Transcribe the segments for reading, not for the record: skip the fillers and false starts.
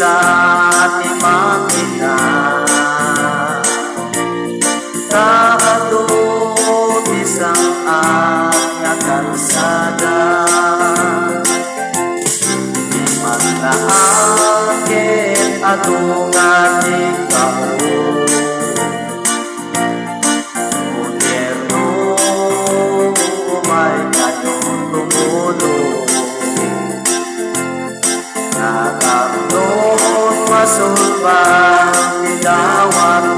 sa timang ina. Kaadot isang nga kalsada, di maglaakit adungan ikaw. Gobyerno umay kayo tumulong, nagabnon masulbang nilawang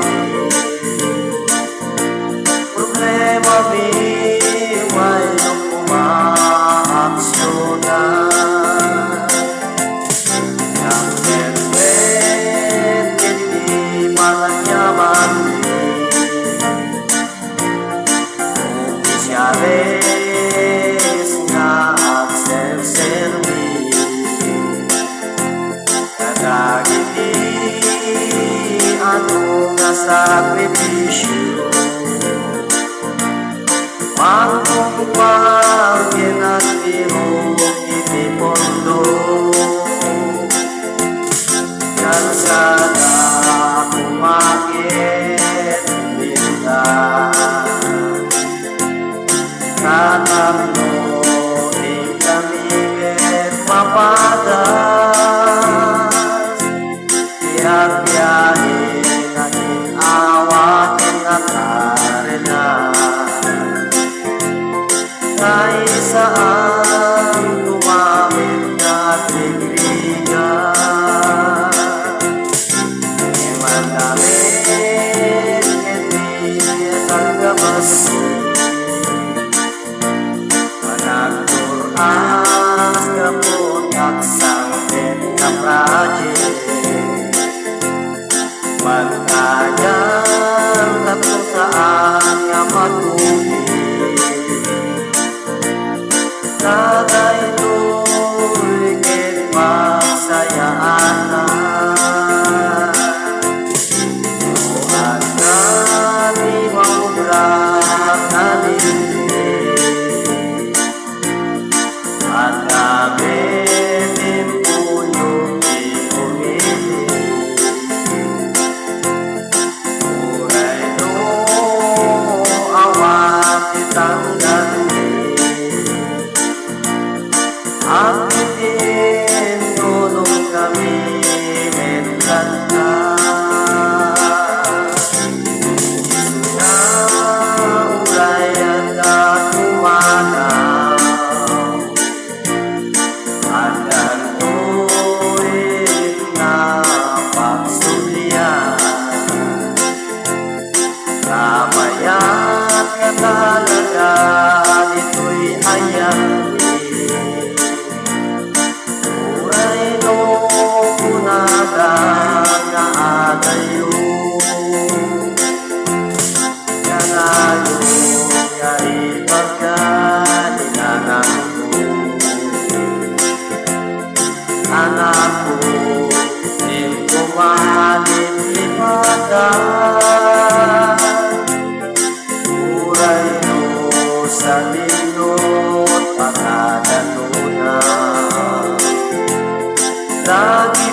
problema mi may umaaksyonan. Yang perpet hindi manyaman opisyales nga agserservi, kadagiti ano nga sakripisyo. Mangkumpang ginagpiro iti pondo, kalsada kumakit bintan. Katamno di kamigit mapadas, tiyak biyahe naging awatin at arena. Kahit saan tumawid na tigrigan, di madamit hindi tagabasi, managturas kapon aksangkit na project. Magkanyang tapos saan nga matubig, kada ito'y magsayaan na. Tuhan na di maubrak na lilig, at gamit din punyong di umilig. Uray no awat itang galing, ang itin tulong kami menlanta. Na uray at kumanaw, hanggang tuwid na pagsulyan. Kamayan ka talaga dito'y ayan, na adayo kanayo kay pagkalinanang ko. Anak ko din kumahalin lipadan, uray no sa linot pagkadalunan. Lagi